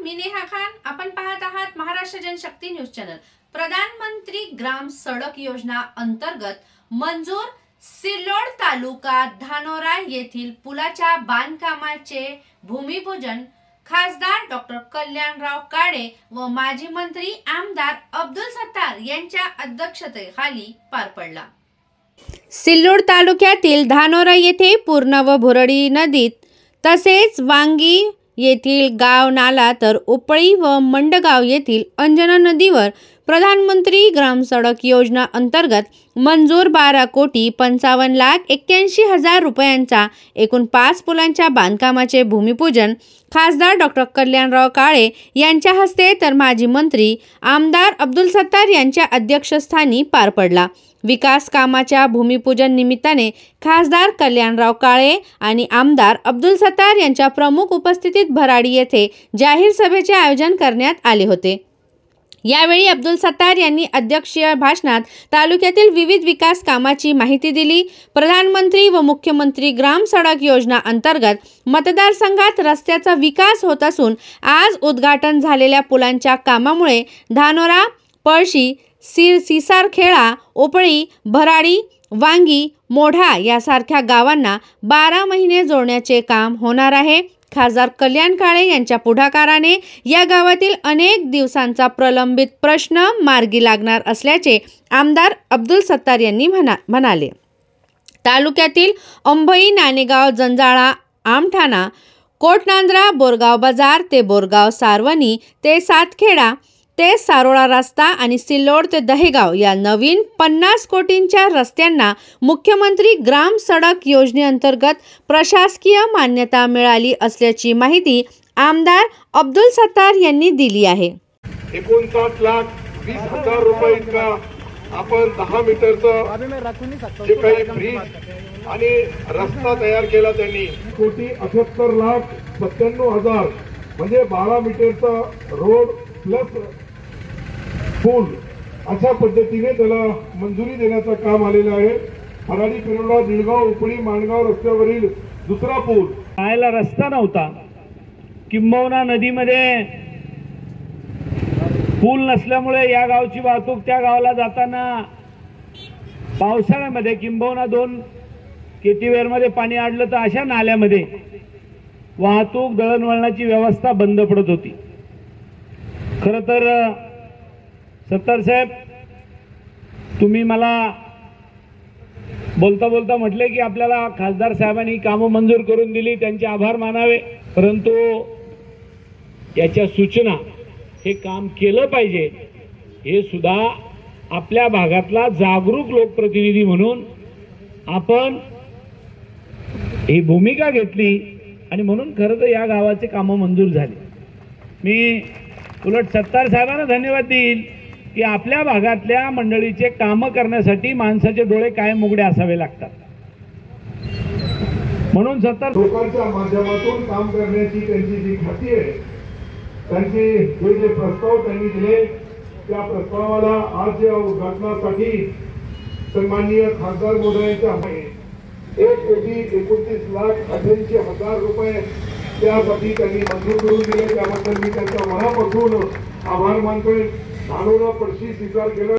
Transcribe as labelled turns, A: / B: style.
A: मी नेहा खान। आपण पाहत आहात महाराष्ट्र जनशक्ती न्यूज चॅनल। प्रधानमंत्री ग्राम सडक योजना अंतर्गत मंजूर सिल्लोड तालुका धानोरा येथील पुलाच्या बांधकामाचे भूमिपूजन खासदार डॉक्टर कल्याणराव काळे व माजी मंत्री आमदार अब्दुल सत्तार यांच्या अध्यक्षतेखाली पार पडला। सिल्लोड तालुक्यातील धानोरा येथे पूर्णा व भुरडी नदीत तसेच वांगी येथील गाव नाला तर उपळी व मंडगाव येथील अंजना नदीवर प्रधानमंत्री ग्राम सडक योजना अंतर्गत मंजूर 12,55,81,000 रुपयांचा एकूण 5 पुलांच्या बांधकामाचे भूमिपूजन खासदार डॉक्टर कल्याणराव काळे यांच्या हस्ते तर माजी मंत्री आमदार अब्दुल सत्तार यांच्या अध्यक्षस्थानी पार पडला। विकास कामाच्या भूमिपूजन निमित्ताने खासदार कल्याणराव काळे आणि आमदार अब्दुल सत्तार यांच्या प्रमुख उपस्थितीत भराडी येथे जाहीर सभेचे आयोजन करण्यात आले होते। यावेळी अब्दुल सत्तार यांनी अध्यक्षीय भाषणात तालुक्यातील विविध विकास कामाची माहिती दिली। प्रधानमंत्री व मुख्यमंत्री ग्राम सडक योजना अंतर्गत मतदारसंघात रस्त्याचा विकास होत असून आज उद्घाटन झालेल्या पुलांच्या कामामुळे धानोरा, पळशी, सिसारखेळा, उपळी, भराडी, वांगी, मोढा यासारख्या गावांना 12 महिने जोडण्याचे काम होणार आहे। खासदार कल्याण काळे यांच्या पुढाकाराने या गावातील अनेक दिवसांचा प्रलंबित प्रश्न मार्गी लागणार असल्याचे आमदार अब्दुल सत्तार यांनी म्हणाले। तालुक्यातील अंभई, नाणेगाव, जंजाळा, आमठाणा, कोटनांद्रा, बोरगाव बाजार ते बोरगाव सारवणी ते सातखेडा ते सारोळा रस्ता आणि सिल्लोड ते दहेगाव या नवीन 50 कोटींच्या रस्त्यांना मुख्यमंत्री ग्राम सडक योजनेअंतर्गत प्रशासकीय मान्यता मिळाली असल्याची माहिती आमदार अब्दुल सत्तार यांनी दिली आहे।
B: 59,20,000 रुपये इतका आपण 10 मीटरचा जे काही ब्रिज आणि रस्ता तयार केला त्यांनी 1,78,97,000 म्हणजे 12 मीटरचा रोड प्लस पूल अशा पद्धतीने त्याला मंजुरी देण्याचं काम आलेलं आहे। भराडी, पिरोडा, निळगाव, उपळी, माणगाव रस्त्यावरील दुसरा पूल
C: जायला रस्ता नव्हता, किंबहुना नदीमध्ये पूल नसल्यामुळे या गावची वाहतूक त्या गावाला जाताना पावसाळ्यामध्ये किंबहुना 2 केटीवेरमध्ये पाणी अडलं तर अशा नाल्यामध्ये वाहतूक दळणवळणाची व्यवस्था बंद पडत होती। खरं तर सत्तार साहेब, तुम्ही मला बोलता बोलता म्हटले की आपल्याला खासदार साहेबांनी कामं मंजूर करून दिली, त्यांचे आभार मानावे, परंतु याच्या सूचना हे काम केलं पाहिजे हे सुद्धा आपल्या भागातला जागरूक लोकप्रतिनिधी म्हणून आपण ही भूमिका घेतली आणि म्हणून खरं तर या गावाचे कामं मंजूर झाले। मी उलट सत्तार साहेबांना धन्यवाद देईल की आपल्या भागातल्या मंडळीचे काम करण्यासाठी माणसाचे डोळे कायम उघडे असावे लागतात, म्हणून सत्तार
B: लोकांच्या माध्यमातून काम करण्याची त्यांची जी खाती आहे, त्यांचे जे प्रस्ताव त्यांनी दिले त्या प्रस्तावाला आज या उद्घाटनासाठी सन्माननीय खासदार महोदयांच्या 1,29,88,000 रुपये त्यासाठी त्यांनी मंजूर करून दिले, त्याबद्दल मी त्यांचा मनापासून आभार मानतोय। धानोरा, पळशी, सिसारखेडा